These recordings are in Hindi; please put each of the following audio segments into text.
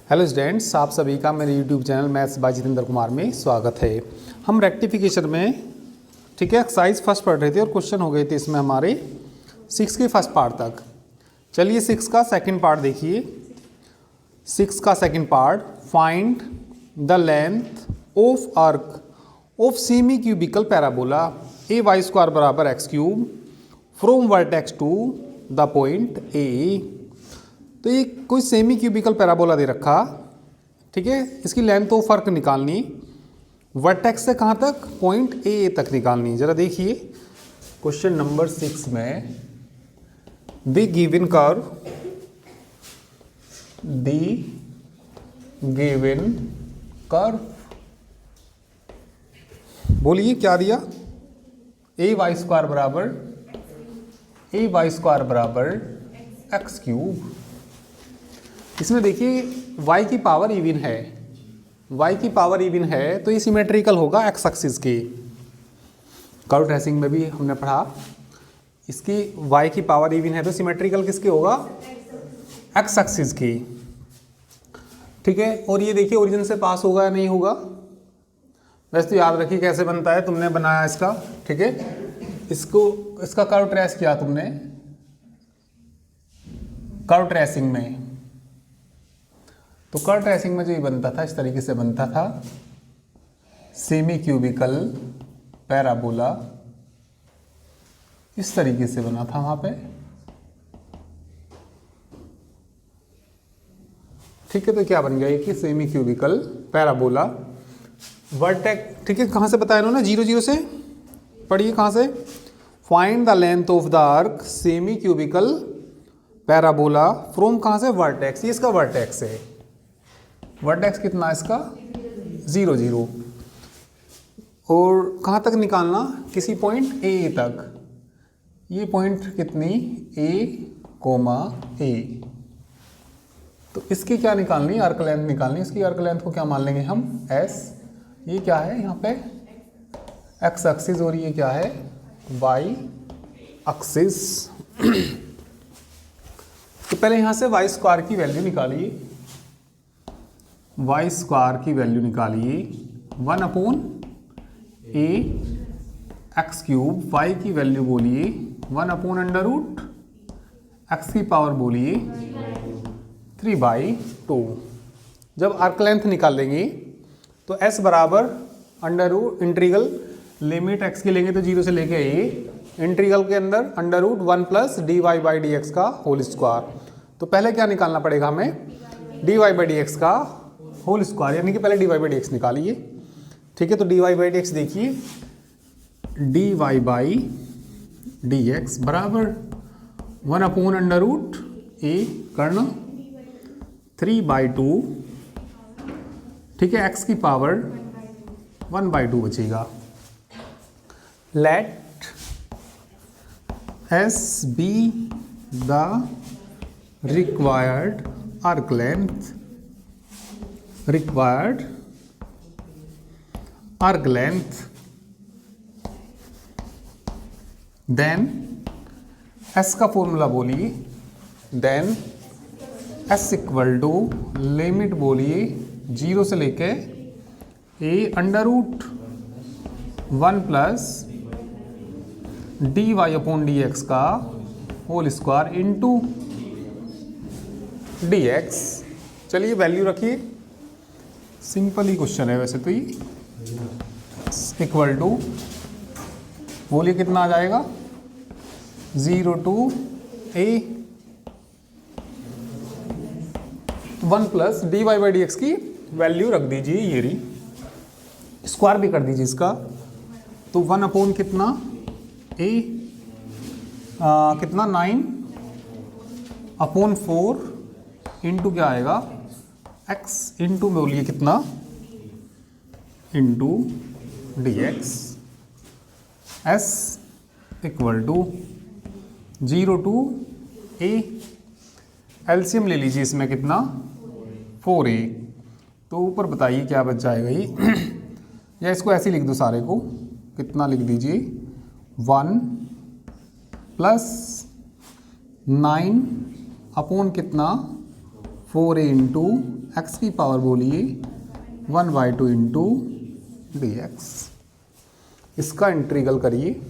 हेलो स्टूडेंट्स, आप सभी का मेरे YouTube channel maths by Jitendra Kumar में स्वागत है। हम रेक्टिफिकेशन में ठीक है एक्सरसाइज फर्स्ट पढ़ रहे थे और क्वेश्चन हो गए थे इसमें हमारे 6 के फर्स्ट पार्ट तक। चलिए 6 का सेकंड पार्ट देखिए। 6 का second part, find the length of arc of semi cubicle parabola a y square बराबर x cube from vertex to the point a. तो ये कोई सेमी क्यूबिकल पैराबोला दे रखा, ठीक है। इसकी लेंथ ऑफ आर्क निकालनी, वर्टेक्स से कहाँ तक, पॉइंट ए तक निकालनी। जरा देखिए क्वेश्चन नंबर 6 में द गिवन कर्व बोलिए क्या दिया, ए वाई स्क्वायर बराबर एक्स क्यूब। इसमें देखिए y की पावर इवन है, तो ये सिमेट्रिकल होगा एक्स एक्सिस की। कर्व ट्रेसिंग में भी हमने पढ़ा, इसकी y की पावर इवन है तो सिमेट्रिकल किसकी होगा, एक्स एक्सिस की, ठीक है। और ये देखिए ओरिजिन से पास होगा या नहीं होगा, वैसे तो याद रखिए कैसे बनता है, तुमने बनाया इसका, ठीक है। इसका कर्व ट्रेस किया तुमने कर्व ट्रेसिंग में, तो कर्व ट्रेसिंग में जो ये बनता था इस तरीके से बनता था, सेमी क्यूबिकल पैराबोला इस तरीके से बना था वहां पे, ठीक है। तो क्या बन गया ये कि सेमी क्यूबिकल पैराबोला वर्टेक्स, ठीक है। कहां से बताया इन्होंने, 0 0 से पढ़िए कहां से, find the length of the arc semi cubicle parabola from कहां से, वर्टेक्स। ये इसका वर्टेक्स है, वर्टेक्स कितना है इसका 0 0, और कहाँ तक निकालना, किसी पॉइंट ए तक। ये पॉइंट कितनी, ए, तो इसकी क्या निकालनी, आर्क लेंथ निकालनी। इसकी आर्क लेंथ को क्या मान लेंगे हम, एस। ये क्या है यहाँ पे, एक्स एक्सिस, और ये क्या है, वाई एक्सिस। तो पहले यहाँ से वाई स्क्वायर की वैल्यू निकालिए, वाई स्क्वायर की वैल्यू निकालिए 1/a एक्स क्यूब, वाई की वैल्यू बोलिए 1/√, एक्स की पावर बोलिए 3/2। जब आर्क लेंथ निकालेंगे तो s बराबर अंडर इंटीग्रल लिमिट x की लेंगे तो 0 से लेके a, इंटीग्रल के अंदर √1 + dy/dx का होल स्क्वायर। तो पहले क्या निकालना पड़ेगा हमें, dy/dx का होल स्क्वायर, यानी कि पहले dy/dx निकालिए, ठीक है। तो dy/dx देखिए, dy/dx बराबर 1/√a करना 3/2, ठीक है। x की पावर 1/2 बचेगा। Let s be the required arc length, then s का फॉर्मूला बोलिए, देन s = लिमिट बोलिए 0 से लेके a√1 + dy/dx का होल स्क्वायर इंटू dx। चलिए वैल्यू रखिए, सिंपल ही क्वेश्चन है वैसे तो ये, इक्वल टू बोलिए कितना आ जाएगा, 0 to a 1 + dy/dx की वैल्यू रख दीजिए, ये रही, स्क्वायर भी कर दीजिए इसका। तो 1 कितना a कितना 9/4 इंटू क्या आएगा, x इंटू में बोलिए कितना, into dx। s = 0 to a, LCM ले लीजिए इसमें कितना, 4a। तो ऊपर बताइए क्या बच जाएगा ये या इसको ऐसे लिख दो सारे को, कितना लिख दीजिए, 1 + 9 कितना 4a इंटू एक्स की पावर बोलिए 1/2 इंटू डी एक्स। इसका इंटीग्रल करिए,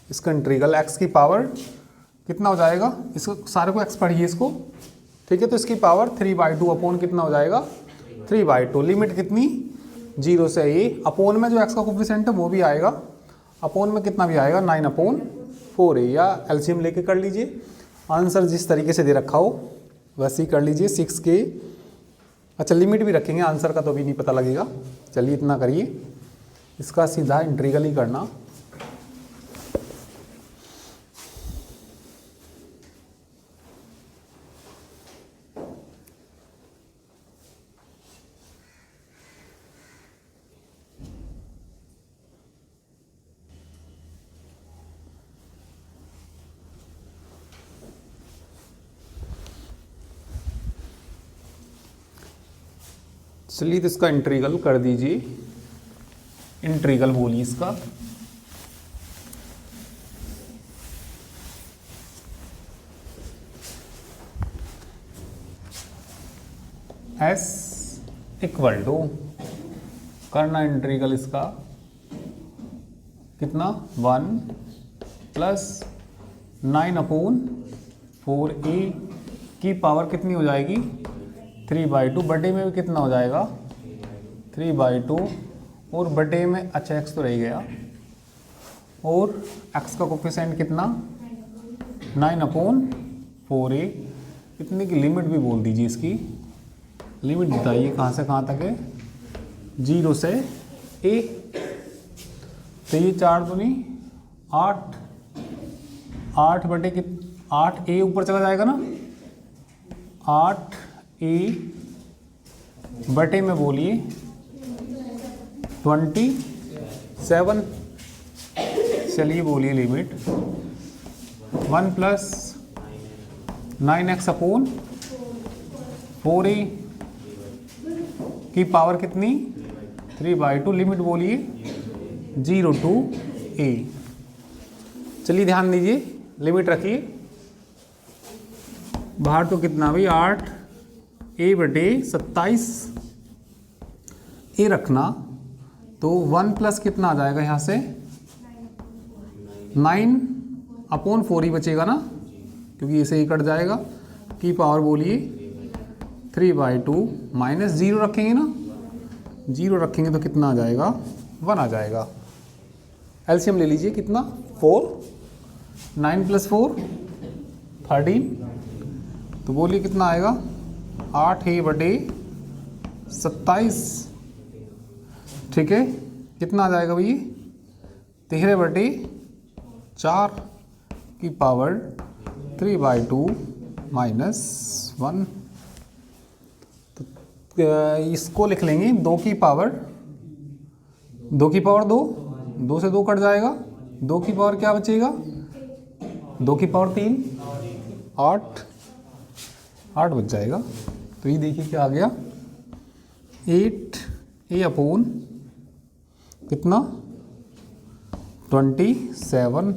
इसका इंटीग्रल एक्स की पावर कितना हो जाएगा, इसको सारे को एक्स पढ़िए इसको, ठीक है। तो इसकी पावर 3/2 अपॉन कितना हो जाएगा 3/2। लिमिट कितनी 0 से a, अपॉन में जो एक्स का कोफिशिएंट है वो भी आएगा, अपॉन में कितना भी आएगा 9/4a, या एलसीएम लेके कर लीजिए। आंसर जिस तरीके से दे रखा हो वैसे ही कर लीजिए 6k। अच्छा लिमिट भी रखेंगे आंसर का तो भी नहीं पता लगेगा। चलिए इतना करिए, इसका सीधा इंटीग्रल ही करना। चलिए तो इसका इंटीग्रल कर दीजिए, इंटीग्रल बोलिए इसका। s इक्वल टू करना इंटीग्रल इसका कितना 1 प्लस 9/4a की पावर कितनी हो जाएगी 3/2। बटे में भी कितना हो जाएगा 3/2, और बटे में अच्छा x तो रह गया, और x का कोफिशिएंट कितना 9/4a। इतने की लिमिट भी बोल दीजिए, इसकी लिमिट बताइए कहाँ से कहाँ तक है 0 से a। तो ये 4 दूनी 8, 8 बटे कि 8a ऊपर चला जाएगा ना, 8a बटे में बोलिए 27। चलिए बोलिए limit 1 plus 9x upon 4a की पावर कितनी 3/2। लिमिट बोलिए 0 to a। चलिए ध्यान दीजिए, लिमिट रखिए बाहर तो कितना भाई 8a बटे 27a रखना, तो 1 प्लस कितना आ जाएगा यहाँ से 9/4 ही बचेगा ना, क्योंकि इसे ही कट जाएगा। की पावर बोलिए 3/2 माइनस 0 रखेंगे ना, 0 रखेंगे तो कितना आ जाएगा 1 आ जाएगा। एलसीएम ले लीजिए कितना 4, 9 + 4 13, तो बोलिए कितना आएगा 8a बटे 27, ठीक है। कितना आ जाएगा भैया 13/4 की पावर 3/2 माइनस 1। तो इसको लिख लेंगे 2 की पावर 2 से 2 कट जाएगा, 2 की पावर क्या बचेगा 2 की पावर 3, 8 बच जाएगा। तो ये देखिए क्या आ गया 8a अपॉन कितना 27।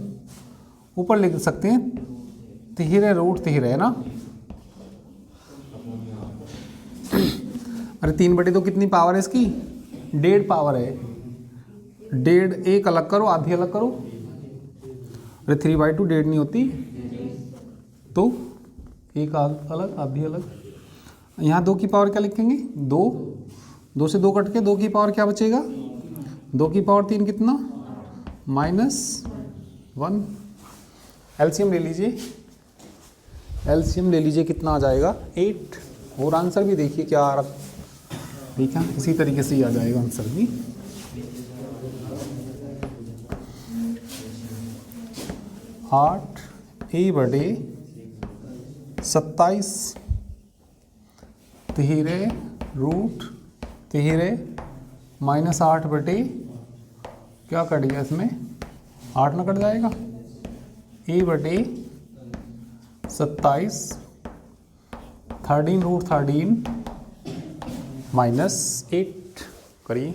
ऊपर लिख सकते हैं 13√13 है ना। अरे 3/2 कितनी पावर है इसकी 1.5 पावर है, 1.5 एक अलग करो आधी अलग करो। अरे 3/2 1.5 नहीं होती, तो एक अलग आधी अलग। यहाँ 2 की पावर क्या लिखेंगे 2 से 2 कट के 2 की पावर क्या बचेगा 2 की पावर 3 कितना -1। एलसीएम ले लीजिए, कितना आ जाएगा 8। और आंसर भी देखिए क्या आ रहा, ठीक है इसी तरीके से ही आ जाएगा आंसर भी। आठ a बटे 27 13√13 -8 बटे क्या कट गया इसमें 8 ना कट जाएगा a बटे 27 13√13 -8 करिए।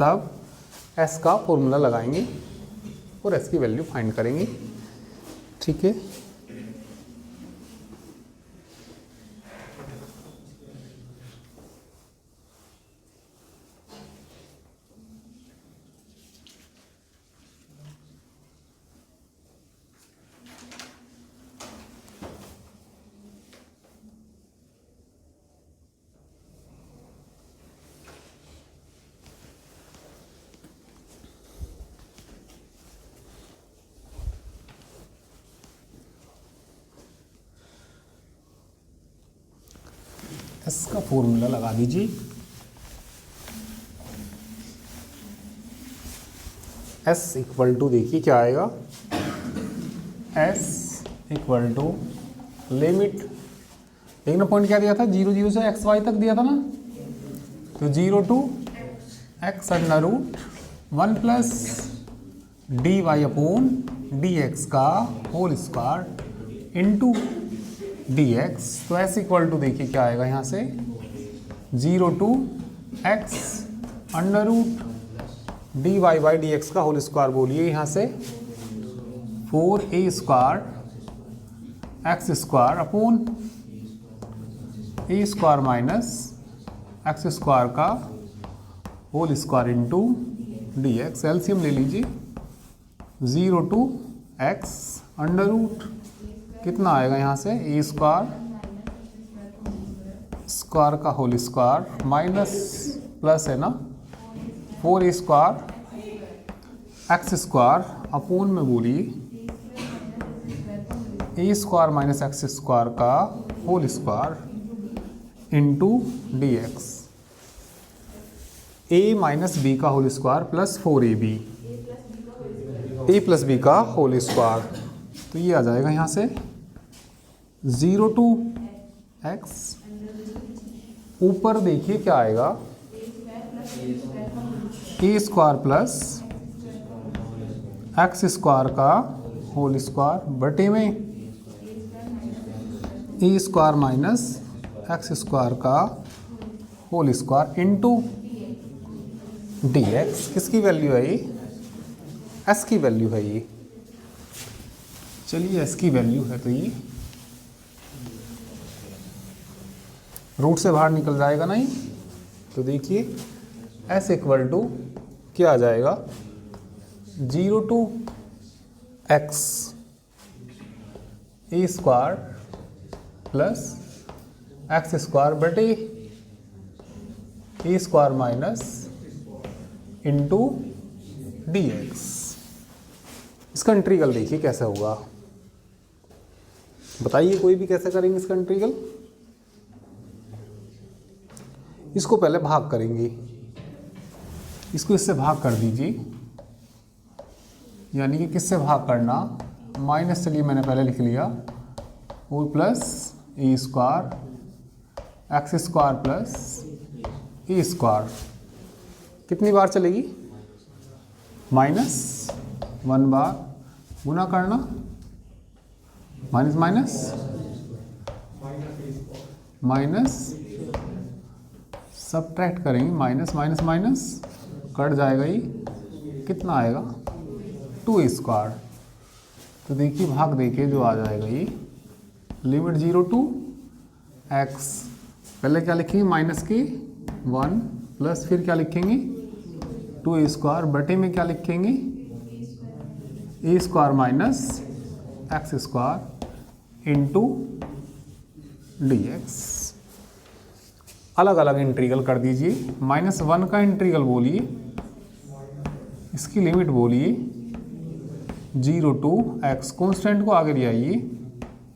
तब एस का फॉर्मूला लगाएंगे और एस की वैल्यू फाइंड करेंगे। ठीक है, एस का फॉर्मूला लगा दीजिए। एस इक्वल टू देखिए क्या आएगा, एस इक्वल टू लिमिट, एक ना पॉइंट क्या दिया था, 0 0 से एक्स वाई तक दिया था ना, तो 0 to x under root 1 plus d y upon d x का whole square into d x. तो एस इक्वल टू देखिए क्या आएगा यहाँ से, 0 to x under root d y by d x का होल स्क्वायर बोलिए यहाँ से 4a square x square upon a square minus x square का whole square into d x. LCM ले लीजिए, 0 टू एक्स अंडर रूट कितना आएगा यहाँ से, ए स्क्वायर का होल स्क्वायर माइनस प्लस है ना 4a square x square upon में बोलिए a square minus x square का whole square into d x, a minus b का whole square plus 4ab, a plus b का होल स्क्वायर। तो ये आ जाएगा यहाँ से 0 टू एक्स, ऊपर देखिए क्या आएगा, a square plus x square का होल स्क्वायर बटे में a square minus x square का whole square into d x. किसकी वैल्यू है ये, एस की वैल्यू है ये। चलिए एस की वैल्यू है तो ये रूट से बाहर निकल जाएगा नहीं, तो देखिए एस इक्वल टू क्या आ जाएगा, 0 to x a square plus x square बटे a square minus into d x. इसका इंटीग्रल देखिए कैसे होगा, बताइए कोई भी कैसे करेंगे इसका इंटीग्रल। इसको पहले भाग करेंगे, इसको इससे भाग कर दीजिए, यानी कि किससे भाग करना, माइनस, चलिए मैंने पहले लिख लिया, और प्लस ए स्क्वायर एक्स स्क्वायर प्लस ए स्क्वायर, कितनी बार चलेगी, माइनस 1 बार, गुना करना माइनस माइनस माइनस, सबट्रैक्ट करेंगे, माइनस माइनस माइनस कट जाएगा, ये कितना आएगा 2 स्क्वायर। तो देखिए भाग देखिए जो आ जाएगा ये, लिमिट 0 टू एक्स, पहले क्या लिखेंगे माइनस के 1 प्लस फिर क्या लिखेंगे 2 स्क्वायर बटे में क्या लिखेंगे a square minus x square into d x. अलग अलग इंटीग्रल कर दीजिए, -1 का इंटीग्रल बोलिए, इसकी लिमिट बोलिए 0 टू एक्स, कॉन्स्टेंट को आगे ले आइए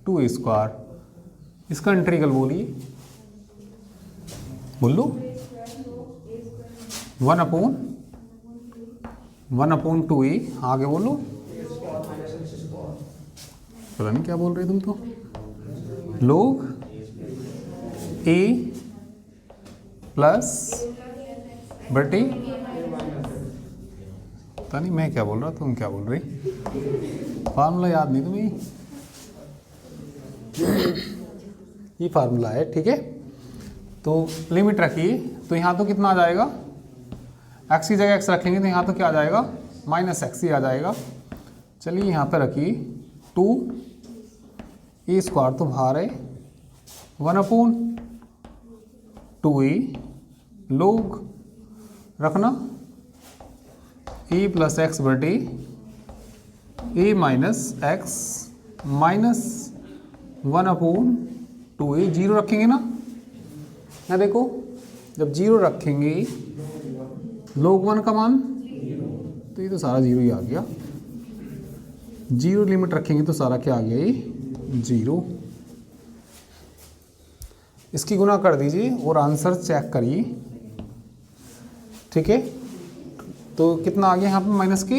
2 स्क्वायर, इसका इंटीग्रल बोलिए, बोल लो 1 अपॉन 2a, आगे बोलो, पता नहीं क्या बोल रहे तुम तो, लोग a प्लस बटे, पता नहीं मैं क्या बोल रहा, तुम क्या बोल रही, फार्मूला याद नहीं तुम्हें, ये फार्मूला है, ठीक है। तो लिमिट रखिए, तो यहाँ तो कितना आ जाएगा, एक्स की जगह एक्स रखेंगे तो यहाँ तो क्या आ जाएगा, माइनस एक्स ही आ जाएगा। चलिए यहाँ पे रखिए 2 ए स्क्वायर तो बाहर है 1/2a लोग रखना ए प्लस एक्स बटे a minus x minus 1/2a। Zero रखेंगे ना, यहाँ देखो जब जीरो रखेंगे log 1 का मान तो ये तो सारा जीरो ही आ गया। जीरो लिमिट रखेंगे तो सारा क्या आ गया, ये जीरो। इसकी गुना कर दीजिए और आंसर चेक करिए। ठीक है, तो कितना आ गया यहाँ पे माइनस के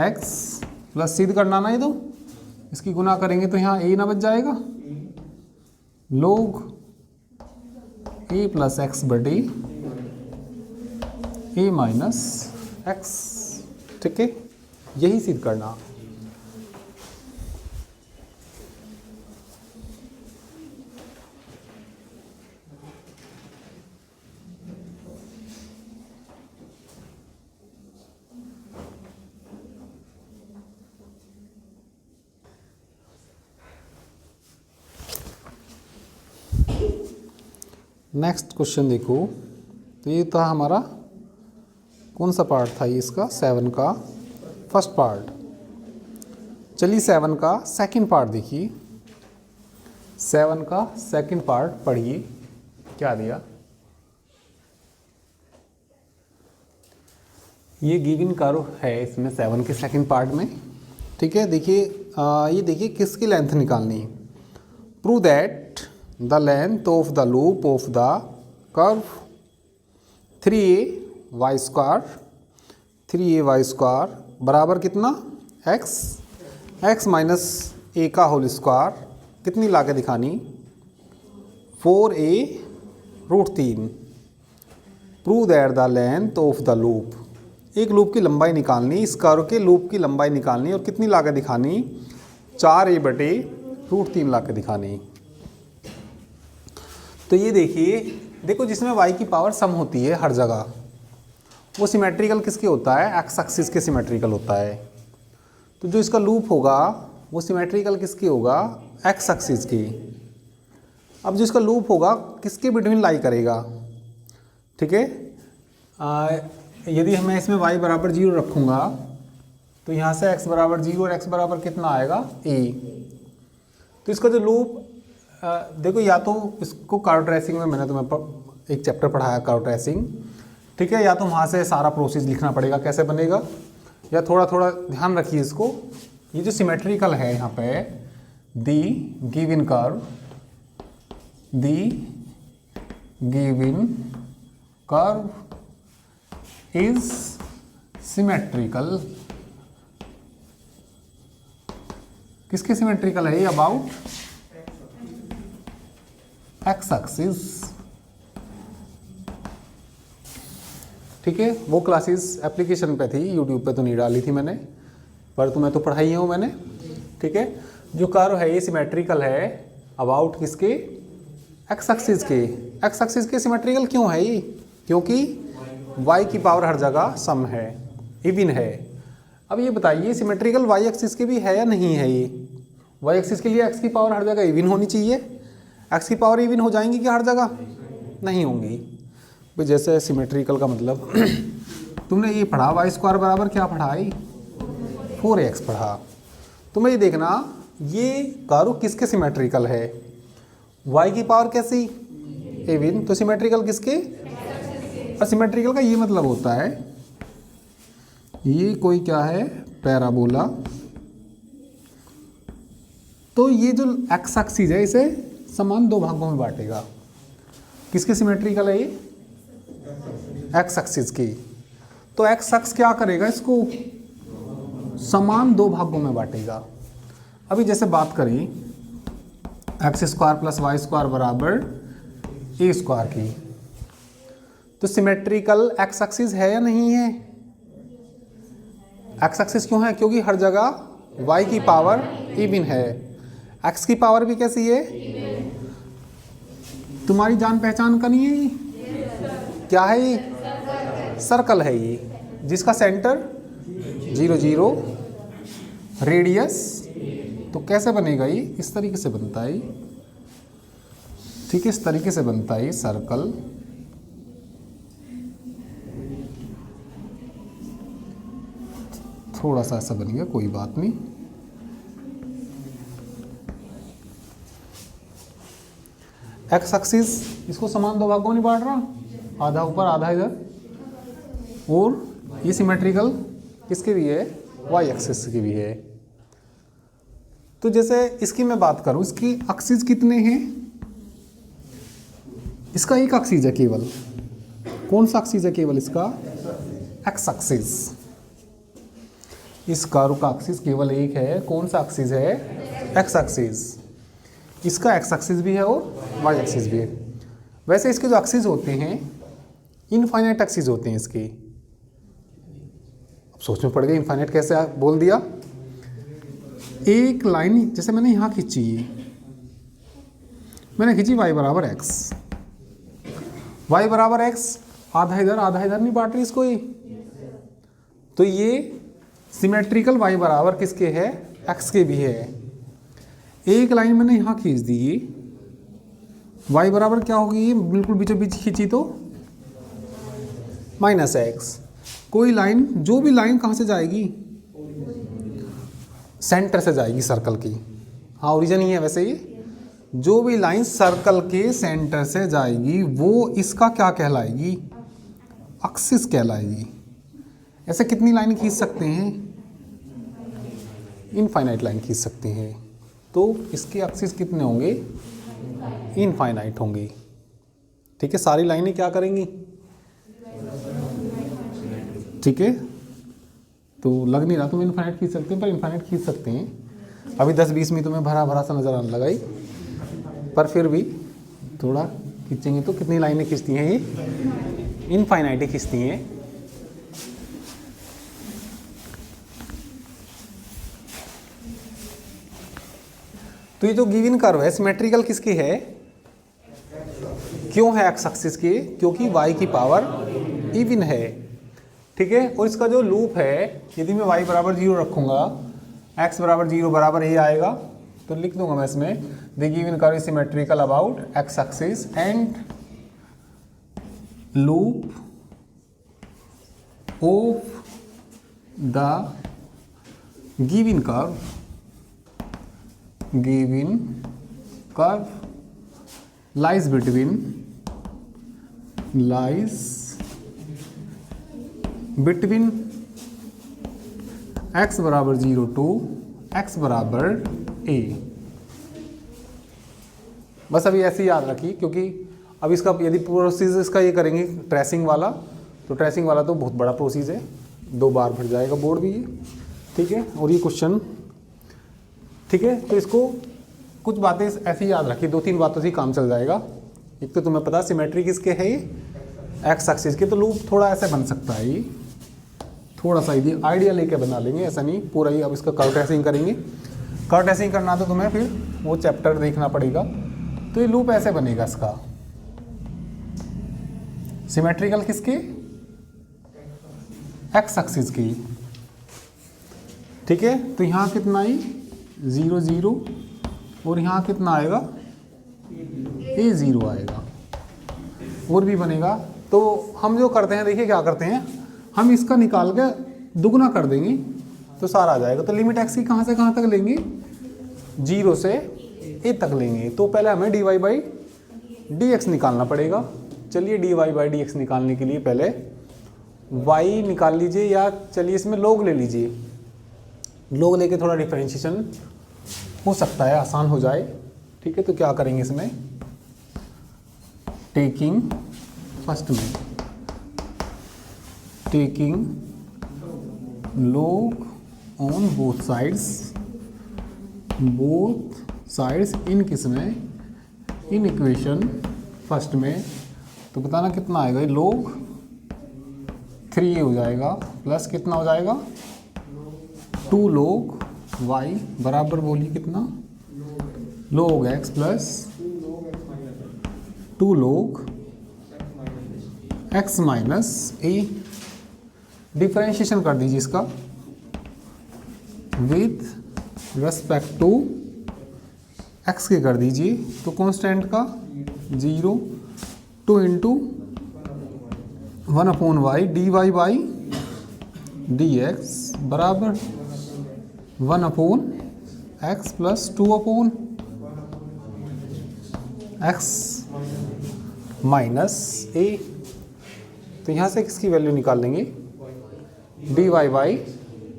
एक्स प्लस सीध करना ना, ये तो इसकी गुना करेंगे तो यहाँ ए ना बच जाएगा, लोग ए प्लस एक्स बटे ए माइनस एक्स। ठीक है, यही सिद्ध करना। नेक्स्ट क्वेश्चन देखो, तो ये था हमारा कौन सा पार्ट था ये, इसका 7 का फर्स्ट पार्ट। चलिए 7 का सेकंड पार्ट देखिए। 7 का सेकंड पार्ट पढ़िए, क्या दिया। ये गिवन कर्व है इसमें 7 के सेकंड पार्ट में। ठीक है, देखिए ये देखिए किसकी लेंथ निकालनी है। Prove that the length of the loop of the curve 3ay square बराबर कितना, x माइनस ए का होल स्क्वायर कितनी ला के दिखानी, 4a√3। Prove that the length of the loop, एक लूप की लंबाई निकालनी, इस कर्व के लूप की लंबाई निकालनी और कितनी ला के दिखानी, 4a/√3 ला के दिखानी। तो ये देखिए, देखो जिसमें y की पावर सम होती है हर जगह, वो सिमेट्रिकल किसके होता है, एक्स एक्सिस के सिमेट्रिकल होता है। तो जो इसका लूप होगा वो सिमेट्रिकल किसके होगा, एक्स एक्सिस के। अब जो इसका लूप होगा किसके बिटवीन लाई करेगा। ठीक है, यदि मैं इसमें y बराबर 0 रखूँगा तो यहाँ से x बराबर 0 और x बराबर कितना आएगा, a। तो इसका जो लूप देखो, या तो इसको कर्व ट्रेसिंग में मैंने तुम्हें एक चैप्टर पढ़ाया कर्व ट्रेसिंग। ठीक है, या तो वहाँ से सारा प्रोसेस लिखना पड़ेगा कैसे बनेगा, या थोड़ा थोड़ा ध्यान रखिए इसको। ये जो सिमेट्रिकल है यहाँ पे, the given curve is symmetrical. किसके सिमेट्रिकल है ये, अबाउट एक्स एक्सिस। ठीक है, वो क्लासेस एप्लीकेशन पे थी, यूट्यूब पे तो नहीं डाली थी मैंने, पर तुम्हें तो पढ़ाई हूँ मैंने। ठीक है, जो कर्व है ये सिमेट्रिकल है अबाउट किसके, एक्स एक्सिस के। एक्स एक्सिस के सिमेट्रिकल क्यों है ये, क्योंकि y की पावर हर जगह सम है, इवन है। अब ये बताइए सिमेट्रिकल y एक्सिस के भी है या नहीं है। ये y एक्सिस के लिए x की पावर हर जगह इवन होनी चाहिए, x की पावर इवन हो जाएंगी क्या हर जगह, नहीं होंगी। भाई जैसे सिमेट्रिकल का मतलब तुमने ये पढ़ा y स्क्वायर बराबर क्या पढ़ा है, 4x पढ़ा। तुम्हें ये देखना ये कर्व किसके सिमेट्रिकल है, y की पावर कैसी, इवन। तो सिमेट्रिकल किसके, सिमेट्रिकल का ये मतलब होता है ये कोई क्या है, पैराबोला। तो ये जो एक्स एक्सिस है इसे समान दो भागों में बांटेगा। किसके सिमेट्रिकल है ये, एक्स एक्सिस की। तो एक्स एक्स क्या करेगा, इसको समान दो भागों में बांटेगा। अभी जैसे बात करें x square plus y square बराबर ए स्क्वायर की, तो सिमेट्रिकल एक्स एक्सिस है या नहीं है, एक्स एक्सिस क्यों है, क्योंकि हर जगह y की पावर इवन है, x की पावर भी कैसी है, तुम्हारी जान पहचान का नहीं है ये, क्या है ये, सर्कल है ये, जिसका सेंटर 0 0, रेडियस, तो कैसे बनेगा ये, इस तरीके से बनता है, ठीक है, इस तरीके से बनता है सर्कल। थोड़ा सा ऐसा बन गया, कोई बात नहीं। एक्स एक्सिस, इसको समान दो भागों में नहीं बांट रहा, आधा ऊपर आधा इधर, और ये सिमेट्रिकल किसके भी है, वाई एक्सिस की भी है। तो जैसे इसकी मैं बात करूं, इसकी एक्सिस कितने हैं, इसका एक एक्सिस है केवल, कौन सा एक्सिस है केवल, इसका एक्स एक्सिस। इस कर्व का एक्सिस केवल एक है, कौन सा एक्सिस है, एक्स एक्सिस। इसका एक्स एक्सिस भी है और वाई एक्सिस भी है। वैसे इसके जो एक्सिस होते हैं इनफाइनाइट एक्सिस होते हैं इसके। अब सोच में पड़ गया इनफाइनाइट कैसे बोल दिया। एक लाइन जैसे मैंने यहाँ खींची, मैंने खींची y बराबर एक्स, y बराबर एक्स, आधा इधर नहीं बांट रही इसको ये, तो ये सिमेट्रिकल y बराबर किसके है, x के भी है। एक लाइन मैंने यहाँ खींच दी, y बराबर क्या होगी, ये बिल्कुल बीचों बीच खींची तो -x। कोई लाइन, जो भी लाइन कहाँ से जाएगी, सेंटर से जाएगी सर्कल की, हाँ ओरिजिन ही है वैसे ये, जो भी लाइन सर्कल के सेंटर से जाएगी वो इसका क्या कहलाएगी, एक्सिस कहलाएगी। ऐसे कितनी लाइन खींच सकते हैं, इनफाइनाइट लाइन खींच सकते हैं। तो इसके एक्सिस कितने होंगे, इनफाइनाइट होंगे, ठीक है। सारी लाइनें क्या करेंगी, ठीक है। तो लग नहीं रहा तुम इनफाइनाइट खींच सकते हैं, पर इनफाइनाइट खींच सकते हैं। अभी 10-20 में तुम्हें भरा भरा सा नज़र आने लगाई, पर फिर भी थोड़ा खींचेंगे तो कितनी लाइनें खींचती हैं ये, इनफाइनाइट ही खींचती हैं। तो ये जो गिवन कर्व है सिमेट्रिकल किसकी है, क्यों है एक्स एक्सिस की, क्योंकि y की पावर इवन है, ठीक है। और इसका जो लूप है, यदि मैं y बराबर 0 रखूंगा, x बराबर 0 बराबर a आएगा, तो लिख दूंगा मैं इसमें the given curve is symmetrical about x axis and loop of the given curve lies between x बराबर 0 to x बराबर a। बस अभी ऐसे ही याद रखिए, क्योंकि अब इसका यदि प्रोसीजर इसका ये करेंगे ट्रेसिंग वाला, तो ट्रेसिंग वाला तो बहुत बड़ा प्रोसीज है, 2 बार भर जाएगा बोर्ड भी ये, ठीक है। और ये क्वेश्चन, ठीक है। तो इसको कुछ बातें ऐसी याद रखिए, 2-3 बातों से काम चल जाएगा। एक तो तुम्हें पता सिमेट्री किसके है, एक्स एक्सिस के, तो लूप थोड़ा ऐसे बन सकता है, ये थोड़ा सा यदि आइडिया लेके बना लेंगे, ऐसा नहीं पूरा ही। अब इसका कर्व ट्रेसिंग करेंगे, कर्व ट्रेसिंग करना तो तुम्हें फिर वो चैप्टर देखना पड़ेगा। तो ये लूप ऐसे बनेगा इसका, सिमेट्रिकल किसके, एक्स एक्सिस की, ठीक है। तो यहाँ कितना ही 0 0 और यहाँ कितना आएगा, a 0 आएगा, और भी बनेगा। तो हम जो करते हैं, देखिए क्या करते हैं, हम इसका निकाल के दुगना कर देंगे तो सारा आ जाएगा। तो लिमिट x की कहाँ से कहाँ तक लेंगे, 0 से a तक लेंगे। तो पहले हमें dy/dx निकालना पड़ेगा। चलिए dy/dx निकालने के लिए पहले y निकाल लीजिए, या चलिए इसमें log ले लीजिए, log लेके थोड़ा डिफरेंशिएशन हो सकता है, आसान हो जाए, ठीक है। तो क्या करेंगे इसमें, टेकिंग फर्स्ट में taking log on both sides in किसमें, इन इक्वेशन फर्स्ट में। तो बताना कितना आएगा, ये log 3 हो जाएगा, प्लस कितना हो जाएगा 2 log y बराबर बोलिए कितना, log x plus 2 log x minus a। Differentiation कर दीजिए इसका विथ रेस्पेक्ट टू एक्स के कर दीजिए, तो कांस्टेंट का 0 2 into 1/y dy by dx बराबर 1/x plus 2/x minus a। तो यहाँ से किसकी वैल्यू निकाल लेंगे, dy बाई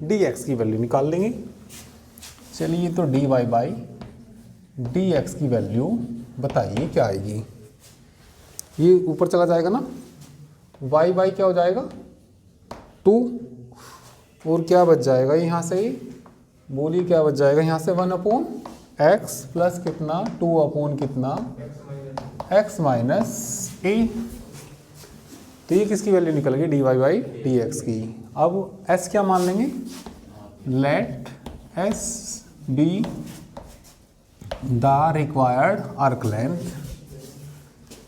dx की वैल्यू निकाल लेंगे। चलिए तो dy बाई dx की वैल्यू बताइए क्या आएगी। ये ऊपर चला जाएगा ना, y बाई क्या हो जाएगा 2, और क्या बच जाएगा यहाँ से, बोलिए क्या बच जाएगा यहाँ से 1/x प्लस कितना 2 कितना x माइनस a। तो ये किसकी वैल्यू निकल गई, dy बाई dx की। अब s क्या मान लेंगे, let s be the required arc length,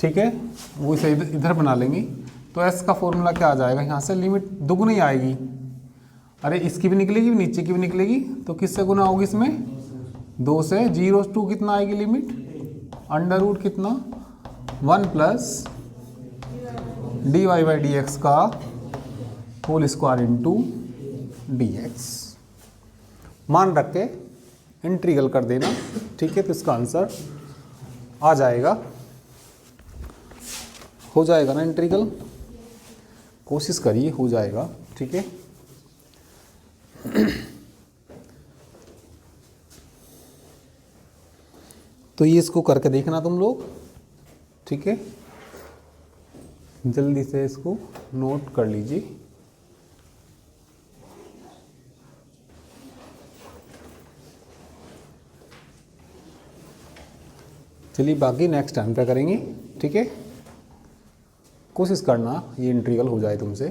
ठीक है, वो इसे इधर बना लेंगे। तो s का फॉर्मूला क्या आ जाएगा, यहाँ से लिमिट दुगुनी आएगी, अरे इसकी भी निकलेगी नीचे की भी निकलेगी, तो किससे गुना होगी इसमें 2 से, 0 से 2 कितना आएगी लिमिट, अंडर रूट कितना 1 प्लस dy बाई dx का होल स्क्वायर इंटू dx। मान रख के इंटीग्रल कर देना, ठीक है, तो इसका आंसर आ जाएगा, हो जाएगा ना इंटीग्रल, कोशिश करिए हो जाएगा, ठीक है। तो ये इसको करके देखना तुम लोग, ठीक है, जल्दी से इसको नोट कर लीजिए। चलिए बाकी नेक्स्ट टाइम पे करेंगे, ठीक है, कोशिश करना ये इंटीग्रल हो जाए तुमसे।